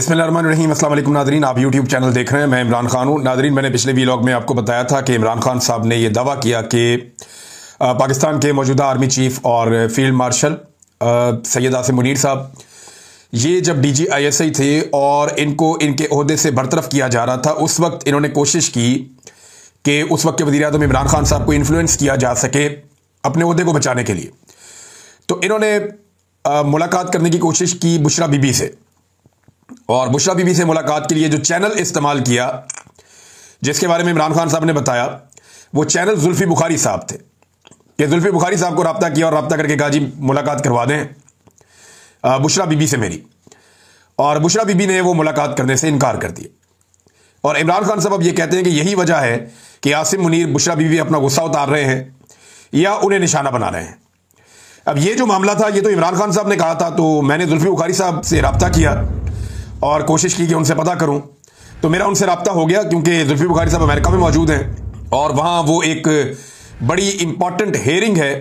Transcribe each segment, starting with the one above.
बिस्मिल्लाहिर्रहमानिर्रहीम। अस्सलाम वालेकुम नादरीन, आप यूट्यूब चैनल देख रहे हैं। मैं इमरान खान हूँ। नादरीन, मैंने पिछले वीलॉग में आपको बताया था कि इमरान खान साहब ने यह दावा किया कि पाकिस्तान के मौजूदा आर्मी चीफ और फील्ड मार्शल सैयद आसिम मुनीर साहब, ये जब DGISI थे और इनको इनके ओहदे से बरतरफ किया जा रहा था, उस वक्त इन्होंने कोशिश की कि उस वक्त के वज़ीर-ए-आज़म इमरान खान साहब को इन्फ्लुएंस किया जा सके अपने ओहदे को बचाने के लिए। तो इन्होंने मुलाकात करने की कोशिश की बुशरा बीबी से, और बुशरा बीबी से मुलाकात के लिए जो चैनल इस्तेमाल किया, जिसके बारे में इमरान खान साहब ने बताया, वो चैनल जुल्फी बुखारी साहब थे। कि जुल्फी बुखारी साहब को रब्ता किया और रब्ता करके कहा जी मुलाकात करवा दें बुशरा बीबी से मेरी, और बुशरा बीबी ने वो मुलाकात करने से इनकार कर दिया। और इमरान खान साहब अब ये कहते हैं कि यही वजह है कि आसिम मुनीर बुशरा बीबी अपना गुस्सा उतार रहे हैं या उन्हें निशाना बना रहे हैं। अब ये जो मामला था, ये तो इमरान खान साहब ने कहा था, तो मैंने जुल्फी बुखारी साहब से रब्ता किया और कोशिश की कि उनसे पता करूं। तो मेरा उनसे रब्ता हो गया, क्योंकि जुल्फी बुखारी साहब अमेरिका में मौजूद हैं और वहां वो एक बड़ी इंपॉर्टेंट हेयरिंग है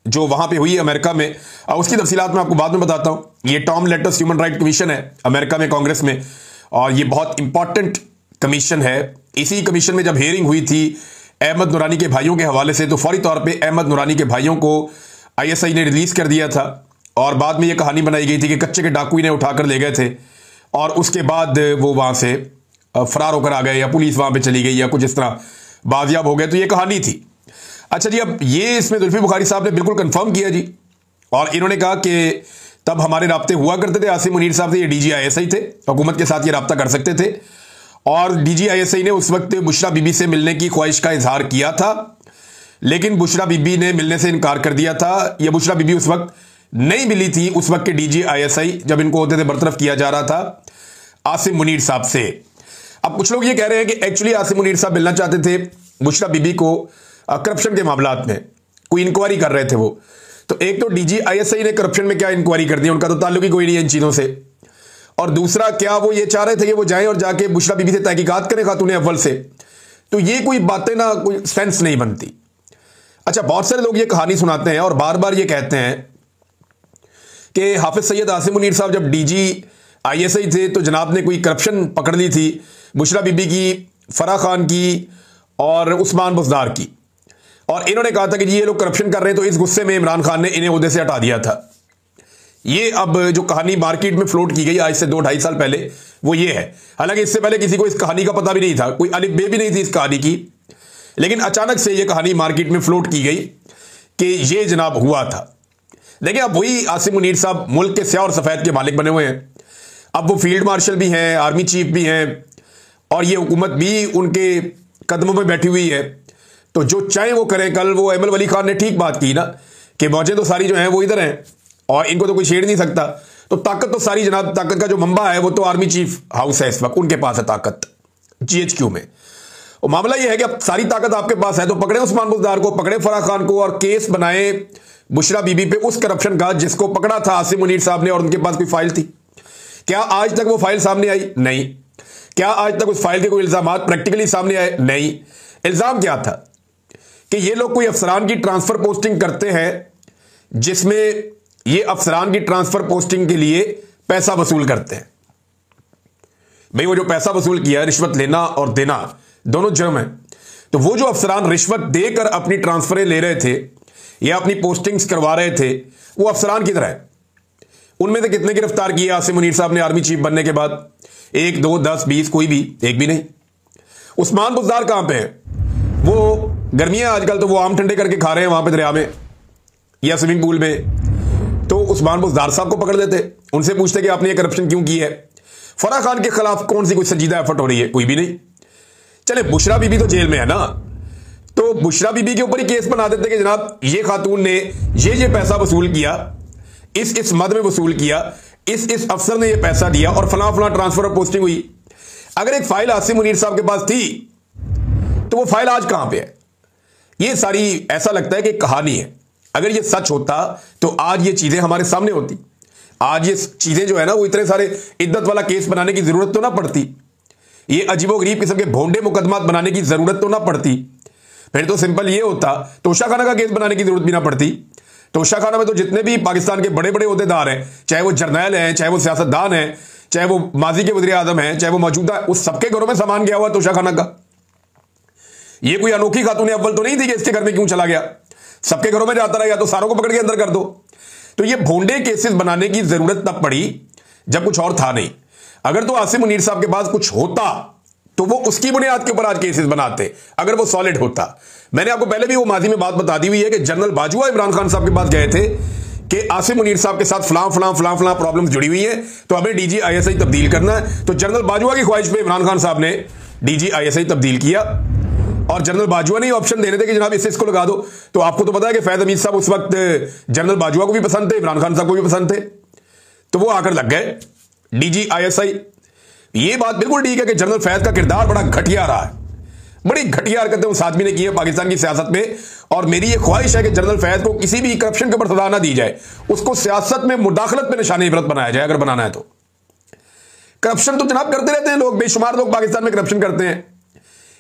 जो वहां पे हुई है अमेरिका में। और उसकी तफसीलात मैं आपको बाद में बताता हूं। ये Tom Lantos human right commission है अमेरिका में, कांग्रेस में, और ये बहुत इंपॉर्टेंट कमीशन है। इसी कमीशन में जब हेयरिंग हुई थी अहमद नूरानी के भाइयों के हवाले से, तो फौरी तौर पर अहमद नूरानी के भाइयों को ISI ने रिलीज कर दिया था, और बाद में यह कहानी बनाई गई थी कि कच्चे के डाकू इन्हें उठाकर ले गए थे और उसके बाद वो वहां से फरार होकर आ गए, या पुलिस वहां पे चली गई, या कुछ इस तरह बाजियाब हो गए। तो ये कहानी थी। अच्छा जी, अब ये इसमें जुल्फी बुखारी साहब ने बिल्कुल कंफर्म किया जी, और इन्होंने कहा कि तब हमारे राब्ते हुआ करते थे आसिम मुनीर साहब से, ये DGISI थे, हुकूमत के साथ ये राब्ता कर सकते थे, और DGISI ने उस वक्त बुशरा बीबी से मिलने की ख्वाहिश का इजहार किया था, लेकिन बुशरा बीबी ने मिलने से इनकार कर दिया था। यह बुशरा बीबी उस वक्त नहीं मिली थी, उस वक्त के DGISI जब इनको ओहदे से बरतरफ किया जा रहा था आसिम मुनीर साहब से। अब कुछ लोग ये कह रहे हैं कि एक्चुअली आसिम मुनीर साहब मिलना चाहते थे बुशरा बीबी को करप्शन के मामलात में, कोई इंक्वायरी कर रहे थे वो। तो एक तो DGISI ने करप्शन में क्या इंक्वायरी कर दी, उनका तो ताल्लुक ही कोई नहीं है इन चीजों से, और दूसरा क्या वो ये चाह रहे थे कि वो जाएं और जाके बुशरा बीबी से तहकीकात करें खातून अव्वल से। तो ये कोई बातें ना, कोई सेंस नहीं बनती। अच्छा, बहुत सारे लोग ये कहानी सुनाते हैं और बार बार ये कहते हैं कि हाफिज सैयद आसिम मुनीर साहब जब DGISI थे तो जनाब ने कोई करप्शन पकड़ ली थी बुशरा बीबी की, फराह खान की और उस्मान बुज़दार की, और इन्होंने कहा था कि ये लोग करप्शन कर रहे हैं, तो इस गुस्से में इमरान खान ने इन्हें ओहदे से हटा दिया था। ये अब जो कहानी मार्केट में फ्लोट की गई आज से 2-2.5 साल पहले, वो ये है। हालांकि इससे पहले किसी को इस कहानी का पता भी नहीं था, कोई अलिफ बे भी नहीं थी इस कहानी की, लेकिन अचानक से ये कहानी मार्केट में फ्लोट की गई कि ये जनाब हुआ था। देखिए, अब वही आसिम मुनीर साहब मुल्क के स्याह और सफेद के मालिक बने हुए हैं। अब वो फील्ड मार्शल भी हैं, आर्मी चीफ भी हैं, और ये हुकूमत भी उनके कदमों में बैठी हुई है। तो जो चाहे वो करें। कल वो अहमद वली खान ने ठीक बात की ना कि मौजें तो सारी जो हैं वो इधर हैं और इनको तो कोई छेड़ नहीं सकता। तो ताकत तो सारी जनाब, ताकत का जो मंबा है वो तो आर्मी चीफ हाउस है, इस वक्त उनके पास है ताकत GHQ में। और मामला यह है कि अब सारी ताकत आपके पास है, तो पकड़े उस्मान बुज़दार को, पकड़े फराह खान को, और केस बनाए बुशरा बीबी पे उस करप्शन का जिसको पकड़ा था आसिम मुनीर साहब ने, और उनके पास कोई फाइल थी। क्या आज तक वो फाइल सामने आई? नहीं। क्या आज तक उस फाइल के कोई इल्जाम प्रैक्टिकली सामने आए? नहीं। इल्जाम क्या था कि ये लोग कोई अफसरान की ट्रांसफर पोस्टिंग करते हैं, जिसमें ये अफसरान की ट्रांसफर पोस्टिंग के लिए पैसा वसूल करते हैं। भाई, वो जो पैसा वसूल किया, रिश्वत लेना और देना दोनों जुर्म है। तो वो जो अफसरान रिश्वत देकर अपनी ट्रांसफरें ले रहे थे या अपनी पोस्टिंग्स करवा रहे थे, वो अफसरान किधर है? उनमें से कितने गिरफ्तार किए आसिम मुनीर साहब ने आर्मी चीफ बनने के बाद? 1, 2, 10, 20? कोई भी, एक भी नहीं। उस्मान बुज़दार कहां पे है? वो गर्मियां आजकल, तो वो आम ठंडे करके खा रहे हैं वहां पे दरिया में या स्विमिंग पूल में। तो उस्मान बुज़दार साहब को पकड़ लेते, उनसे पूछते कि आपने ये करप्शन क्यों की है। फराह खान के खिलाफ कौन सी कोई संजीदा एफर्ट हो रही है? कोई भी नहीं। चले, बुशरा बीबी तो जेल में है ना, तो बुशरा बीबी के ऊपर ही केस बना देते कि जनाब ये खातून ने ये पैसा वसूल किया, इस मद में वसूल किया, इस अफसर ने ये पैसा दिया, और फला फला ट्रांसफर और पोस्टिंग हुई। अगर एक फाइल आसिम मुनीर साहब के पास थी, तो वो फाइल आज कहां पे है? ये सारी ऐसा लगता है कि कहानी है। अगर ये सच होता तो आज ये चीजें हमारे सामने होती। आज ये चीजें जो है ना, वो इतने सारे इद्दत वाला केस बनाने की जरूरत तो ना पड़ती, ये अजीबोगरीब किस्म के भोंडे मुकदमात बनाने की जरूरत तो ना पड़ती। फिर तो सिंपल ये होता, तोशा खाना का केस बनाने की जरूरत भी ना पड़ती। तोशा खाना में तो जितने भी पाकिस्तान के बड़े बड़े ओहदेदार हैं, चाहे वो जर्नैल हैं, चाहे वो सियासतदान हैं, चाहे वो माजी के वज़ीर आज़म हैं, चाहे वो मौजूदा, उस सबके घरों में सामान गया हुआ तोशा खाना का। ये कोई अनोखी खातून अव्वल तो नहीं थी कि इसके घर में क्यों चला गया, सबके घरों में जाता रहा, या तो सारों को पकड़ के अंदर कर दो। तो ये भोंडे केसेस बनाने की जरूरत तब पड़ी जब कुछ और था नहीं। अगर तो आसिम मुनीर साहब के पास कुछ होता तो वो उसकी बुनियाद के ऊपर आज केसेस बनाते, अगर वो सॉलिड होता। मैंने आपको पहले भी वो माजी में बात बता दी हुई है कि जनरल बाजवा इमरान खान साहब के पास गए थे कि आसिम मुनीर साहब के साथ फलां प्रॉब्लम्स जुड़ी हुई है, तो हमें डीजी आईएसआई तब्दील करना है। तो जनरल बाजवा की ख्वाहिश पे इमरान खान साहब ने डीजी आईएसआई तब्दील किया, और जनरल बाजवा ने ऑप्शन देने थे कि जनाब इसको लगा दो। तो आपको तो पता है कि फैज हमीद साहब उस वक्त जनरल बाजवा को भी पसंद थे, इमरान खान साहब को भी पसंद थे, तो वो आकर लग गए डीजी आईएसआई। ये बात बिल्कुल ठीक है कि जनरल फैज का किरदार बड़ा घटिया रहा है, बड़ी घटिया हरकतें उस आदमी ने की है पाकिस्तान की सियासत में। और मेरी ये ख्वाहिश है कि जनरल फैज को किसी भी करप्शन के ऊपर सजा ना दी जाए, उसको सियासत में मुदाखलत पे निशाने इबरत बनाया जाए, अगर बनाना है तो। करप्शन तो जनाब करते रहते हैं लोग, बेशुमार लोग पाकिस्तान में करप्शन करते हैं,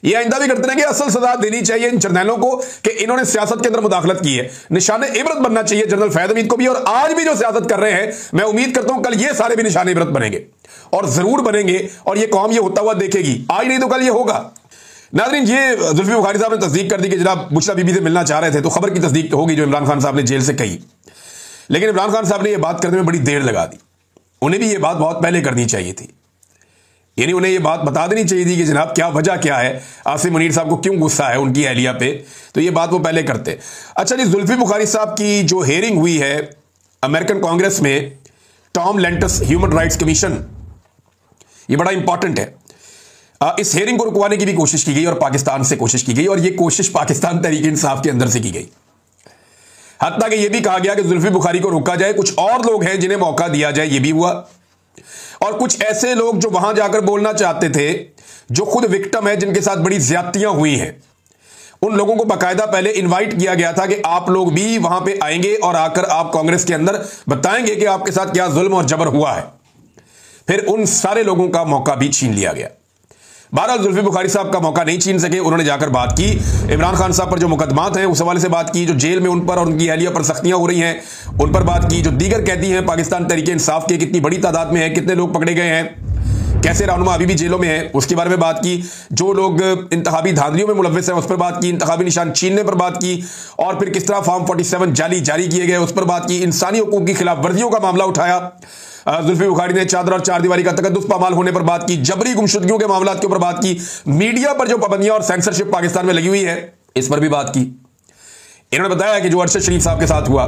ये आइंदा भी करते रहेंगे। असल सजा देनी चाहिए इन जर्नैलों को कि इन्होंने सियासत के अंदर मुदाखलत की है, निशाने इबरत बनना चाहिए जनरल फैज हमीद को भी। और आज भी जो सियासत कर रहे हैं, मैं उम्मीद करता हूं कल ये सारे भी निशाने इबरत बनेंगे, और जरूर बनेंगे, और ये कौम ये होता हुआ देखेगी, आज नहीं तो कल ये होगा। नाज़रीन, ये जुल्फी बुखारी साहब ने तस्दीक कर दी कि जनाब बुशरा बीबी से मिलना चाह रहे थे, तो खबर की तस्दीक तो होगी जो इमरान खान साहब ने जेल से कही। लेकिन इमरान खान साहब ने यह बात करने में बड़ी देर लगा दी, उन्हें भी यह बात बहुत पहले करनी चाहिए थी, यानी उन्हें यह बात बता देनी चाहिए थी कि जनाब क्या वजह क्या है, आसिम मुनीर साहब को क्यों गुस्सा है उनकी अहलिया पे, तो ये बात वो पहले करते। अच्छा जी, जुल्फी बुखारी साहब की जो हेयरिंग हुई है अमेरिकन कांग्रेस में, Tom Lantus human rights commission, ये बड़ा इंपॉर्टेंट है। इस हेयरिंग को रुकवाने की भी कोशिश की गई और पाकिस्तान से कोशिश की गई, और यह कोशिश पाकिस्तान तहरीक इंसाफ के अंदर से की गई। हत्ता कि यह भी कहा गया कि जुल्फी बुखारी को रोका जाए, कुछ और लोग हैं जिन्हें मौका दिया जाए, यह भी हुआ। और कुछ ऐसे लोग जो वहां जाकर बोलना चाहते थे, जो खुद विक्टिम है, जिनके साथ बड़ी ज्यादतियां हुई हैं, उन लोगों को बाकायदा पहले इनवाइट किया गया था कि आप लोग भी वहां पे आएंगे और आकर आप कांग्रेस के अंदर बताएंगे कि आपके साथ क्या जुल्म और जबर हुआ है। फिर उन सारे लोगों का मौका भी छीन लिया गया। बहरहाल जुल्फी बुखारी साहब का मौका नहीं छीन सके, उन्होंने जाकर बात की, इमरान खान साहब पर जो मुकदमात हैं उस हवाले से बात की, जो जेल में उन पर और उनकी अहलिया पर सख्तियां हो रही हैं उन पर बात की, जो दीगर कैदी हैं पाकिस्तान तहरीक इंसाफ के कितनी बड़ी तादाद में है, कितने लोग पकड़े गए हैं, कैसे रहनुमा अभी भी जेलों में है, उसके बारे में बात की, जो लोग इंतखाबी धांधलियों में मुलव्वस हैं उस पर बात की, इंतखाबी निशान छीनने पर बात की, और फिर किस तरह फॉर्म 47 जारी किए गए उस पर बात की, इंसानी हुकूक की खिलाफ वर्जियों का मामला उठाया। जुल्फी बुखारी ने चादर और चार दीवारी का तकद्दुस पामाल होने पर बात की, जबरी गुमशुदगियों के मामलों के ऊपर बात की, मीडिया पर जो पाबंदियां और सेंसरशिप पाकिस्तान में लगी हुई है इस पर भी बात की। इन्होंने बताया कि जो अरशद शरीफ साहब के साथ हुआ,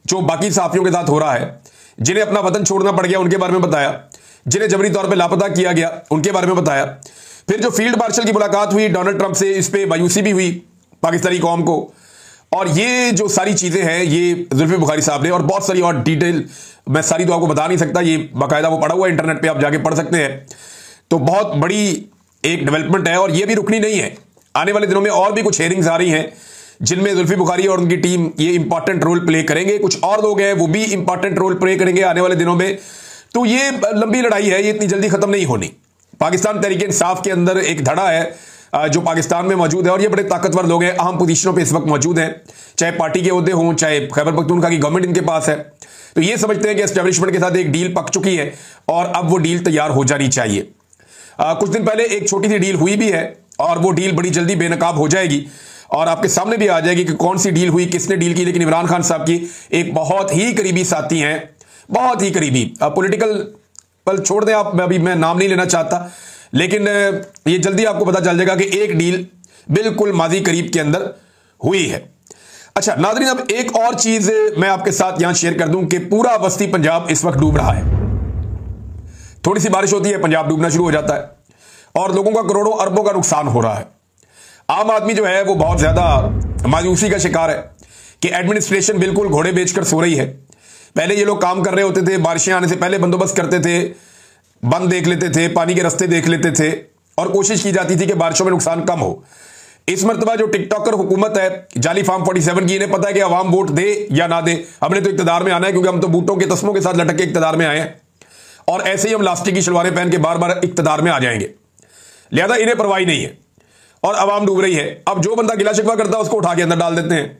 जो बाकी सहाफियों के साथ हो रहा है, जिन्हें अपना वतन छोड़ना पड़ गया उनके बारे में बताया, जिन्हें जबरी तौर पर लापता किया गया उनके बारे में बताया। फिर जो फील्ड मार्शल की मुलाकात हुई डोनाल्ड ट्रंप से, इस पर मायूसी भी हुई पाकिस्तानी कौम को। और ये जो सारी चीजें हैं ये जुल्फी बुखारी साहब ने, और बहुत सारी और डिटेल मैं सारी तो आपको बता नहीं सकता, ये बाकायदा वो पढ़ा हुआ है इंटरनेट पे, आप जाके पढ़ सकते हैं। तो बहुत बड़ी एक डेवलपमेंट है और ये भी रुकनी नहीं है। आने वाले दिनों में और भी कुछ हेयरिंग्स आ रही हैं जिनमें जुल्फी बुखारी और उनकी टीम ये इंपॉर्टेंट रोल प्ले करेंगे, कुछ और लोग हैं वो भी इंपॉर्टेंट रोल प्ले करेंगे आने वाले दिनों में। तो ये लंबी लड़ाई है, ये इतनी जल्दी खत्म नहीं होनी। पाकिस्तान तहरीक इंसाफ के अंदर एक धड़ा है जो पाकिस्तान में मौजूद है, और ये बड़े ताकतवर लोग हैं, अहम पोजीशनों पे इस वक्त मौजूद हैं, चाहे पार्टी के ओहदे हों, चाहे खैबर पख्तूनख्वा की गवर्नमेंट इनके पास है। तो ये समझते हैं कि एस्टेब्लिशमेंट के साथ एक डील पक चुकी है और अब वो डील तैयार हो जानी चाहिए। कुछ दिन पहले एक छोटी सी डील हुई भी है और वो डील बड़ी जल्दी बेनकाब हो जाएगी और आपके सामने भी आ जाएगी कि कौन सी डील हुई, किसने डील की। लेकिन इमरान खान साहब की एक बहुत ही करीबी साथी हैं, बहुत ही करीबी, पॉलिटिकल पल छोड़ दें आप, अभी मैं नाम नहीं लेना चाहता, लेकिन ये जल्दी आपको पता चल जाएगा कि एक डील बिल्कुल माजी करीब के अंदर हुई है। अच्छा नाज़रीन, अब एक और चीज मैं आपके साथ यहां शेयर कर दूं कि पूरा वस्ती पंजाब इस वक्त डूब रहा है। थोड़ी सी बारिश होती है पंजाब डूबना शुरू हो जाता है और लोगों का करोड़ों अरबों का नुकसान हो रहा है। आम आदमी जो है वो बहुत ज्यादा मायूसी का शिकार है कि एडमिनिस्ट्रेशन बिल्कुल घोड़े बेचकर सो रही है। पहले ये लोग काम कर रहे होते थे, बारिशें आने से पहले बंदोबस्त करते थे, बंद देख लेते थे, पानी के रास्ते देख लेते थे और कोशिश की जाती थी कि बारिशों में नुकसान कम हो। इस मरतबा जो टिकटॉकर हुकूमत है जाली फार्म 47 की, इन्हें पता है कि अवाम वोट दे या ना दे, हमने तो इक्तदार में आना है, क्योंकि हम तो बूटों के तस्मों के साथ लटक के इक्तदार में आए हैं और ऐसे ही हम लास्टिक की शलवारें पहन के बार बार इक्तदार में आ जाएंगे। लिहाजा इन्हें परवाही नहीं है और अवाम डूब रही है। अब जो बंदा गिला शिकवा करता है उसको उठा के अंदर डाल देते हैं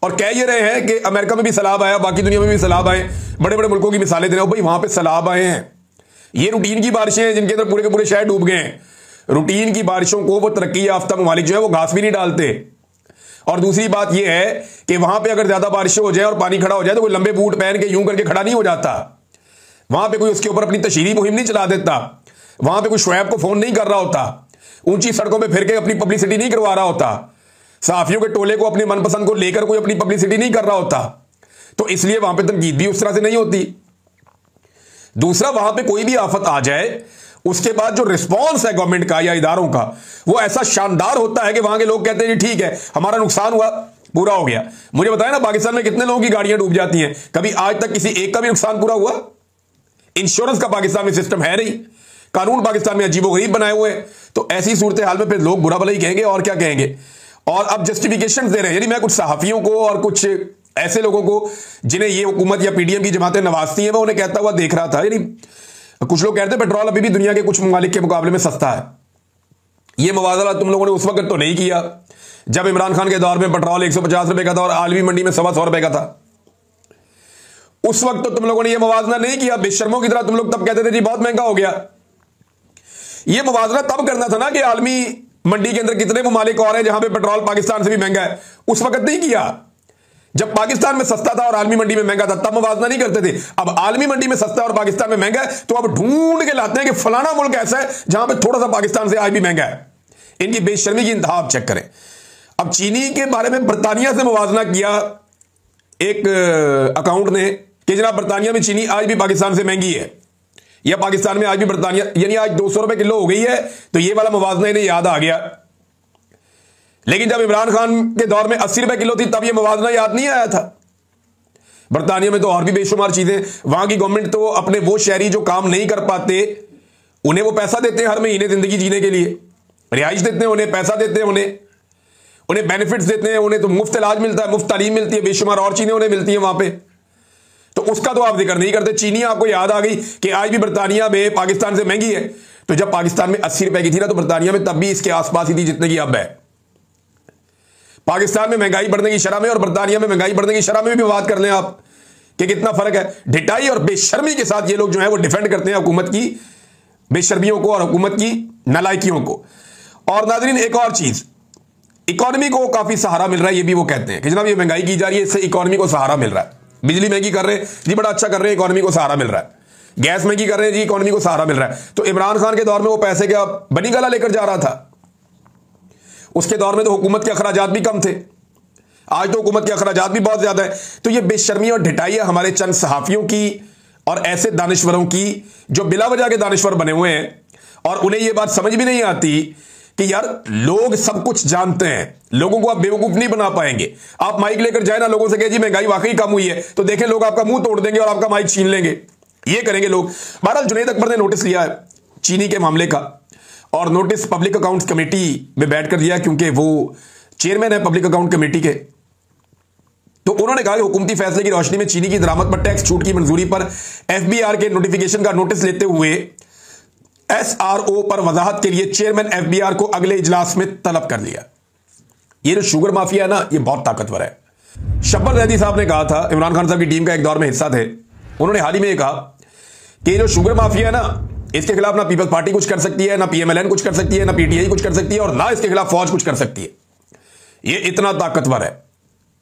और कह ये रहे हैं कि अमेरिका में भी सैलाब आया, बाकी दुनिया में भी सैलाब आए, बड़े बड़े मुल्कों की मिसालें दे रहे हो। भाई वहां पे सैलाब आए हैं, ये रूटीन की बारिशें हैं जिनके अंदर पूरे के पूरे शहर डूब गए हैं। रूटीन की बारिशों को वो तरक्की याफ्ता ममालिक जो है वो घास भी नहीं डालते। और दूसरी बात यह है कि वहां पे अगर ज्यादा बारिशें हो जाए और पानी खड़ा हो जाए तो कोई लंबे बूट पहन के यूं करके खड़ा नहीं हो जाता। वहां पे कोई उसके ऊपर अपनी तशहीरी मुहिम नहीं चला देता। वहां पे कोई शुएब को फोन नहीं कर रहा होता। ऊंची सड़कों पे फिर के अपनी पब्लिसिटी नहीं करवा रहा होता। सहाफियों के टोले को अपने मनपसंद को लेकर कोई अपनी पब्लिसिटी नहीं कर रहा होता। तो इसलिए वहां पे तनकीद भी उस तरह से नहीं होती। दूसरा, वहां पे कोई भी आफत आ जाए उसके बाद जो रिस्पॉन्स है गवर्नमेंट का या इदारों का वो ऐसा शानदार होता है कि वहां के लोग कहते हैं जी ठीक है, हमारा नुकसान हुआ, पूरा हो गया। मुझे बताया ना पाकिस्तान में कितने लोगों की गाड़ियां डूब जाती हैं, कभी आज तक किसी एक का भी नुकसान पूरा हुआ? इंश्योरेंस का पाकिस्तान में सिस्टम है नहीं, कानून पाकिस्तान में अजीबोगरीब बनाए हुए हैं। तो ऐसी सूरत हाल में फिर लोग बुरा भला ही कहेंगे और क्या कहेंगे। और अब जस्टिफिकेशन दे रहे हैं। यानी मैं कुछ सहाफियों को और कुछ ऐसे लोगों को जिन्हें ये हुकूमत या पीडीएम की जमातें नवाजती हैं, मैं उन्हें कहता हुआ देख रहा था। यानी कुछ लोग कहते हैं पेट्रोल अभी भी दुनिया के कुछ ममालिक के मुकाबले में सस्ता है। ये मुवाज़ला तुम लोगों ने उस वक्त तो नहीं किया जब इमरान खान के दौर में पेट्रोल 150 रुपए का था और आलमी मंडी में 125 रुपए का था। उस वक्त तो तुम लोगों ने यह मुवाजना नहीं किया। बेशर्मों की तरह तुम लोग तब कहते थे जी बहुत महंगा हो गया। यह मुवाजना तब करना था ना कि आलमी मंडी के अंदर कितने ममालिक और हैं जहां पे पेट्रोल पाकिस्तान से भी महंगा है। उस वक्त नहीं किया जब पाकिस्तान में सस्ता था और आलमी मंडी में महंगा था, तब मुवाजना नहीं करते थे। अब आलमी मंडी में सस्ता और पाकिस्तान में महंगा है तो अब ढूंढ के लाते हैं कि फलाना मुल्क ऐसा है जहां पे थोड़ा सा पाकिस्तान से आज भी महंगा है। इनकी बेशर्मी की इंतहा आप चेक करें। अब चीनी के बारे में बर्तानिया से मुवाजना किया एक अकाउंट ने कि जनाब बर्तानिया में चीनी आज भी पाकिस्तान से महंगी है, या पाकिस्तान में आज भी बर्तानिया यानी आज 200 रुपए किलो हो गई है। तो ये वाला मुवाजना इन्हें याद आ गया। लेकिन जब इमरान खान के दौर में 80 रुपए किलो थी तब यह मुवाजना याद नहीं आया था। बर्तानिया में तो और भी बेशुमार चीजें, वहां की गवर्नमेंट तो अपने वो शहरी जो काम नहीं कर पाते उन्हें वो पैसा देते हैं हर महीने जिंदगी जीने के लिए, रिहाइश देते हैं उन्हें, पैसा देते हैं उन्हें बेनिफिट्स देते हैं, उन्हें तो मुफ्त इलाज मिलता है, मुफ्त तालीम मिलती है, बेशुमार और चीजें उन्हें मिलती हैं वहां पे। तो उसका तो आप जिक्र नहीं करते। चीनी आपको याद आ गई कि आज भी बर्तानिया में पाकिस्तान से महंगी है। तो जब पाकिस्तान में 80 रुपए की थी ना तो बर्तानिया में तब भी इसके आसपास ही थी जितने की अब है। पाकिस्तान में महंगाई बढ़ने की शरह में और बर्तानिया में महंगाई बढ़ने की शरह में भी बात कर लें आप कि कितना फर्क है। ढिठाई और बेशर्मी के साथ ये लोग जो है वो डिफेंड करते हैं हुकूमत की बेशर्मियों को और हुकूमत की नालायकियों को। और नाज़रीन एक और चीज, इकोनॉमी को काफी सहारा मिल रहा है। ये भी वो कहते हैं कि जनाब ये महंगाई की जा रही है, इससे इकोनॉमी को सहारा मिल रहा है। बिजली महंगी कर रहे हैं जी, बड़ा अच्छा कर रहे हैं, इकोनॉमी को सहारा मिल रहा है। गैस महंगी कर रहे हैं जी, इकोनॉमी को सहारा मिल रहा है। तो इमरान खान के दौर में वो पैसे क्या बनी गला लेकर जा रहा था? उसके दौर में तो हुकूमत के अखराजात भी कम थे, आज तो हुकूमत के अखराजात भी बहुत ज्यादा है। तो ये बेशर्मी और ढिठाई हमारे चंद सहाफियों की और ऐसे दानिश्वरों की जो बिला वजह के दानिश्वर बने हुए हैं और उन्हें यह बात समझ भी नहीं आती कि यार लोग सब कुछ जानते हैं, लोगों को आप बेवकूफ नहीं बना पाएंगे। आप माइक लेकर जाए ना, लोगों से कहे जी महंगाई वाकई कम हुई है, तो देखें लोग आपका मुंह तोड़ देंगे और आपका माइक छीन लेंगे। ये करेंगे लोग। बहरहाल जुनैद अकबर ने नोटिस लिया है चीनी के मामले का और नोटिस पब्लिक अकाउंट्स कमेटी में बैठकर दिया क्योंकि वो चेयरमैन है पब्लिक अकाउंट कमेटी के। तो उन्होंने कहा कि हुकूमती फैसले की रोशनी में चीनी की दरामद पर टैक्स छूट की मंजूरी पर एफबीआर के नोटिफिकेशन का नोटिस लेते हुए एसआरओ पर वजाहत के लिए चेयरमैन एफबीआर को अगले इजलास में तलब कर लिया। ये जो शुगर माफिया है ना, ये बहुत ताकतवर है। शब्बर जैदी साहब ने कहा था, इमरान खान साहब की टीम का एक दौर में हिस्सा थे, उन्होंने हाल ही में कहा कि ये जो शुगर माफिया है ना, इसके खिलाफ ना पीपल्स पार्टी कुछ कर सकती है, ना पीएमएलएन कुछ कर सकती है, ना पीटीआई कुछ कर सकती है और ना इसके खिलाफ फौज कुछ कर सकती है। ये इतना ताकतवर है,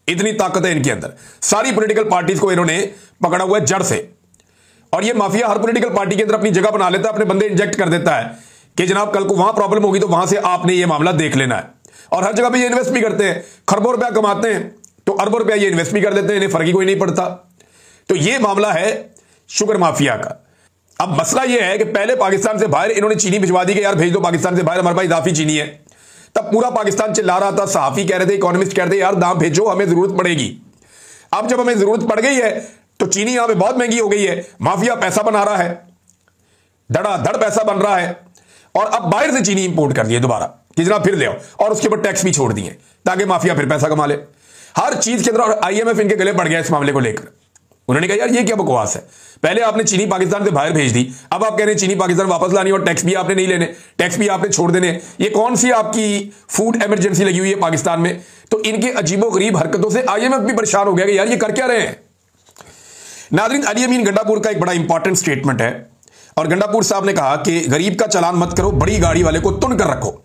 इतनी ताकत है इनके अंदर। सारी पॉलिटिकल पार्टीज को इन्होंने पकड़ा हुआ है जड़ से। और ये माफिया हर पॉलिटिकल पार्टी के अंदर अपनी जगह बना लेता है, अपने बंदे इंजेक्ट कर देता है कि जनाब कल को वहां प्रॉब्लम होगी तो वहां से आपने ये मामला देख लेना है। और हर जगह पे ये इन्वेस्ट भी करते हैं, खरबों रुपया कमाते हैं तो अरबों रुपया ये इन्वेस्ट भी कर देते हैं, इन्हें फर्क ही कोई नहीं पड़ता। तो ये मामला है शुगर माफिया का। अब मसला यह है कि पहले पाकिस्तान से बाहर इन्होंने चीनी भिजवा दी कि यार भेज दो पाकिस्तान से बाहर, हमारे पास इजाफी चीनी है। तब पूरा पाकिस्तान चिल्ला रहा था, सहाफी कह रहे थे, इकोनॉमिस्ट कह रहे थे यार दाम भेजो, हमें जरूरत पड़ेगी। अब जब हमें जरूरत पड़ गई है तो चीनी यहां पे बहुत महंगी हो गई है, माफिया पैसा बना रहा है, धड़ाधड़ पैसा बन रहा है और अब बाहर से चीनी इंपोर्ट कर दिए दोबारा कि जनाब फिर ले आओ, और उसके ऊपर टैक्स भी छोड़ दिए ताकि माफिया फिर पैसा कमा ले हर चीज के अंदर। और आईएमएफ इनके गले पड़ गया इस मामले को लेकर। उन्होंने कहा यार ये क्या बकवास है, पहले आपने चीनी पाकिस्तान से बाहर भेज दी, अब आप कह रहे हैं चीनी पाकिस्तान वापस लानी और टैक्स भी आपने नहीं लेने, टैक्स भी आपने छोड़ देने। ये कौन सी आपकी फूड इमरजेंसी लगी हुई है पाकिस्तान में? तो इनके अजीबोगरीब हरकतों से IMF भी परेशान हो गया कि यार ये कर क्या रहे हैं। नाज़रीन, अली अमीन गंडापुर का एक बड़ा इंपॉर्टेंट स्टेटमेंट है और गंडापुर साहब ने कहा कि गरीब का चालान मत करो, बड़ी गाड़ी वाले को तुन कर रखो।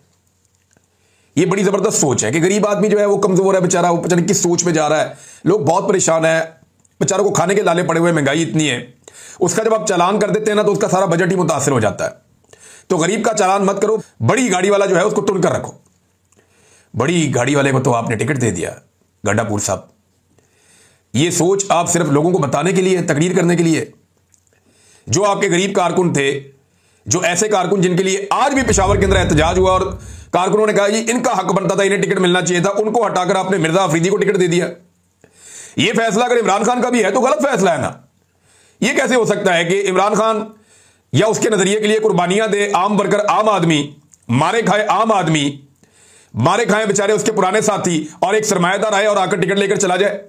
ये बड़ी जबरदस्त सोच है कि गरीब आदमी जो है वो कमजोर है बेचारा, वो पता नहीं किस सोच में जा रहा है, लोग बहुत परेशान है, बेचारों को खाने के लाले पड़े हुए, महंगाई इतनी है, उसका जब आप चालान कर देते हैं ना तो उसका सारा बजट ही मुतासिर हो जाता है। तो गरीब का चालान मत करो, बड़ी गाड़ी वाला जो है उसको तुन कर रखो। बड़ी गाड़ी वाले को तो आपने टिकट दे दिया गंडापुर साहब। ये सोच आप सिर्फ लोगों को बताने के लिए, तकरीर करने के लिए। जो आपके गरीब कारकुन थे, जो ऐसे कारकुन जिनके लिए आज भी पेशावर के अंदर एहतजाज हुआ और कारकुनों ने कहा जी इनका हक बनता था, इन्हें टिकट मिलना चाहिए था, उनको हटाकर आपने मिर्जा अफरीदी को टिकट दे दिया। यह फैसला अगर इमरान खान का भी है तो गलत फैसला है ना। यह कैसे हो सकता है कि इमरान खान या उसके नजरिए के लिए कुर्बानियां दे आम वर्कर, आम आदमी, मारे खाए आम आदमी, मारे खाए बेचारे उसके पुराने साथी, और एक सरमायादार आए और आकर टिकट लेकर चला जाए।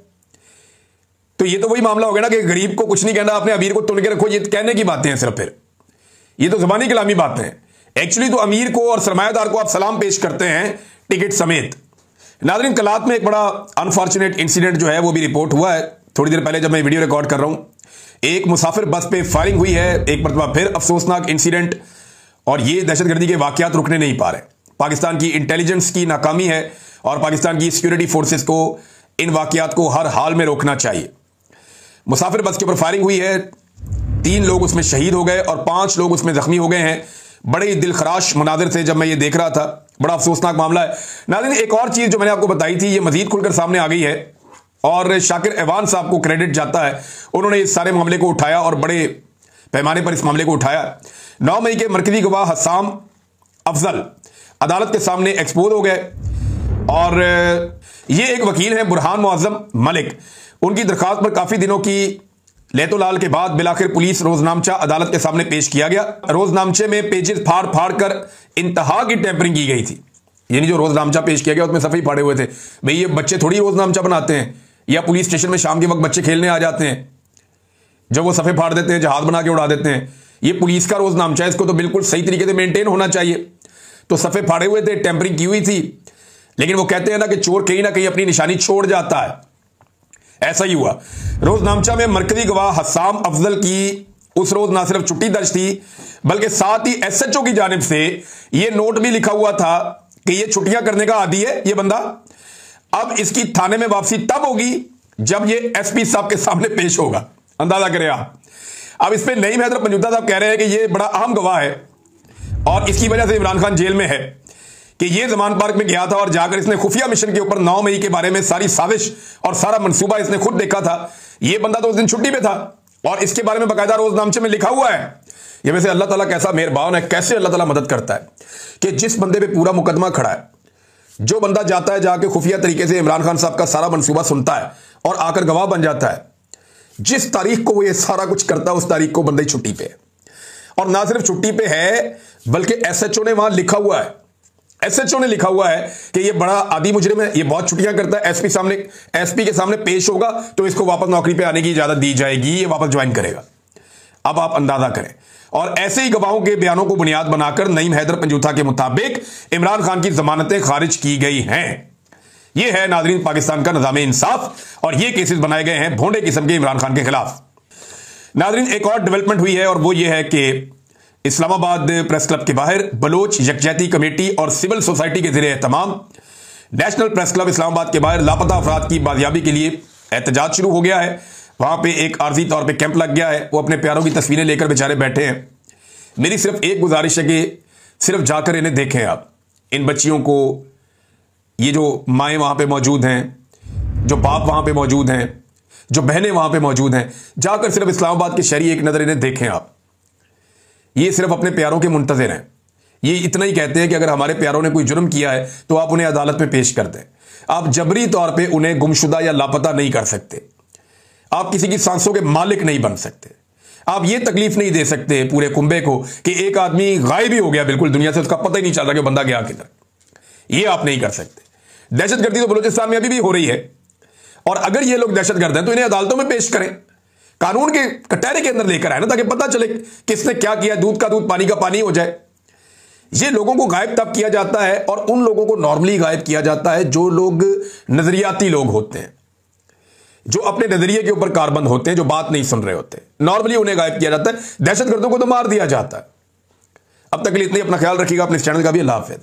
तो ये तो वही मामला हो गया ना कि गरीब को कुछ नहीं कहना, अपने अमीर को तुन के रखो। ये कहने की बातें हैं सिर्फ, फिर ये तो जबानी कलामी बातें हैं। एक्चुअली तो अमीर को और सरमायादार को आप सलाम पेश करते हैं टिकट समेत। नाज़रीन, कलात में एक बड़ा अनफॉर्चुनेट इंसिडेंट जो है वो भी रिपोर्ट हुआ है थोड़ी देर पहले जब मैं वीडियो रिकॉर्ड कर रहा हूं। एक मुसाफिर बस पे फायरिंग हुई है, एक मरतबा फिर अफसोसनाक इंसिडेंट, और ये दहशतगर्दी के वाकयात रुकने नहीं पा रहे। पाकिस्तान की इंटेलिजेंस की नाकामी है और पाकिस्तान की सिक्योरिटी फोर्सेस को इन वाकयात को हर हाल में रोकना चाहिए। मुसाफिर बस के ऊपर फायरिंग हुई है, 3 लोग उसमें शहीद हो गए और 5 लोग उसमें जख्मी हो गए हैं। बड़े ही दिलखराश मनाजिर थे जब मैं ये देख रहा था, बड़ा अफसोसनाक मामला है। नाज़रीन, एक और चीज जो मैंने आपको बताई थी ये मजीद खुलकर सामने आ गई है और शाकिर एवान साहब को क्रेडिट जाता है, उन्होंने इस सारे मामले को उठाया और बड़े पैमाने पर इस मामले को उठाया। 9 मई के मरकजी गवाह हसाम अफजल अदालत के सामने एक्सपोज हो गए और ये एक वकील हैं बुरहान मुअज्जम मलिक, उनकी दरखास्त पर काफी दिनों की लेतोलाल के बाद बिलाखिर पुलिस रोजनामचा अदालत के सामने पेश किया गया। रोजनामचे में पेजेस फाड़ फाड़ कर इंतहा की टेम्परिंग की गई थी। यानी जो रोजनामचा पेश किया गया उसमें सफे फाड़े हुए थे। भाई ये बच्चे थोड़ी रोजनामचा बनाते हैं, या पुलिस स्टेशन में शाम के वक्त बच्चे खेलने आ जाते हैं, जब वो सफे फाड़ देते हैं, जहाज बना के उड़ा देते हैं। ये पुलिस का रोजनामचा है, इसको तो बिल्कुल सही तरीके से मेंटेन होना चाहिए। तो सफे फाड़े हुए थे, टेम्परिंग की हुई थी, लेकिन वो कहते हैं ना कि चोर कहीं ना कहीं अपनी निशानी छोड़ जाता है, ऐसा ही हुआ। रोजनामचा में मरकजी गवाह हसाम अफजल की उस रोज ना सिर्फ छुट्टी दर्ज थी बल्कि साथ ही SHO की जानिब से यह नोट भी लिखा हुआ था कि यह छुट्टियां करने का आदी है ये बंदा। अब इसकी थाने में वापसी तब होगी जब ये SP साहब के सामने पेश होगा। अंदाजा करें आप। अब इस पे नईम हैदर पंजूता साहब कह रहे हैं कि यह बड़ा अहम गवाह है और इसकी वजह से इमरान खान जेल में है कि ये जमान पार्क में गया था और जाकर इसने खुफिया मिशन के ऊपर 9 मई के बारे में सारी साजिश और सारा मंसूबा इसने खुद देखा था। ये बंदा तो उस दिन छुट्टी पे था और इसके बारे में बाकायदा रोजनामचे में लिखा हुआ है। ये वैसे अल्लाह ताला कैसा मेहरबान है, कैसे अल्लाह ताला मदद करता है कि जिस बंदे पे पूरा मुकदमा खड़ा है, जो बंदा जाता है जाके खुफिया तरीके से इमरान खान साहब का सारा मंसूबा सुनता है और आकर गवाह बन जाता है, जिस तारीख को वो ये सारा कुछ करता है उस तारीख को बंदे छुट्टी पे है। और ना सिर्फ छुट्टी पे है बल्कि SHO ने वहां लिखा हुआ है, SHO ने लिखा हुआ है कि ये बड़ा आदी मुजरिम है, ये बहुत छुट्टियां करता है, SP के सामने पेश होगा तो इसको वापस नौकरी पे आने की इजाजत दी जाएगी, ये वापस ज्वाइन करेगा। अब आप अंदाजा करें। और ऐसे ही गवाहों के बयानों को बुनियाद बनाकर नईम हैदर पंजूथा के मुताबिक इमरान खान की जमानतें खारिज की गई हैं। यह है नाजरीन पाकिस्तान का निजाम इंसाफ और ये केसेस बनाए गए हैं भोंडे किस्म के इमरान खान के खिलाफ। नाजरीन, एक और डेवलपमेंट हुई है और वो ये है कि इस्लामाबाद प्रेस क्लब के बाहर बलोच यकजहती कमेटी और सिविल सोसाइटी के ज़रिए एहतमाम नेशनल प्रेस क्लब इस्लामाबाद के बाहर लापता अफराद की बाजियाबी के लिए एहतजाज शुरू हो गया है। वहां पे एक आर्जी तौर पे कैंप लग गया है, वो अपने प्यारों की तस्वीरें लेकर बेचारे बैठे हैं। मेरी सिर्फ एक गुजारिश है कि सिर्फ जाकर इन्हें देखें आप, इन बच्चियों को, ये जो माएँ वहां पर मौजूद हैं, जो बाप वहां पर मौजूद हैं, जो बहनें वहां पर मौजूद हैं, जाकर सिर्फ इस्लामाबाद के शहरी एक नज़र इन्हें देखें आप। ये सिर्फ अपने प्यारों के मुंतज़िर हैं। ये इतना ही कहते हैं कि अगर हमारे प्यारों ने कोई जुर्म किया है तो आप उन्हें अदालत में पेश कर दें। आप जबरी तौर पे उन्हें गुमशुदा या लापता नहीं कर सकते। आप किसी की सांसों के मालिक नहीं बन सकते। आप ये तकलीफ नहीं दे सकते पूरे कुंबे को कि एक आदमी गायब ही हो गया बिल्कुल दुनिया से, उसका पता ही नहीं चल रहा कि बंदा गया किधर। ये आप नहीं कर सकते। दहशतगर्दी तो बलूचिस्तान में अभी भी हो रही है और अगर ये लोग दहशतगर्द हैं तो इन्हें अदालतों में पेश करें। कानून के कटहरे के अंदर लेकर आए ना, ताकि पता चले किसने क्या किया, दूध का दूध पानी का पानी हो जाए। ये लोगों को गायब तब किया जाता है, और उन लोगों को नॉर्मली गायब किया जाता है जो लोग नजरियाती लोग होते हैं, जो अपने नजरिए के ऊपर कारबंद होते हैं, जो बात नहीं सुन रहे होते। नॉर्मली उन्हें गायब किया जाता है। दहशतगर्दों को तो मार दिया जाता है। अब तक के लिए इतना ही। अपना ख्याल रखिएगा, अपने इस चैनल का भी। अल्लाह हाफिज़।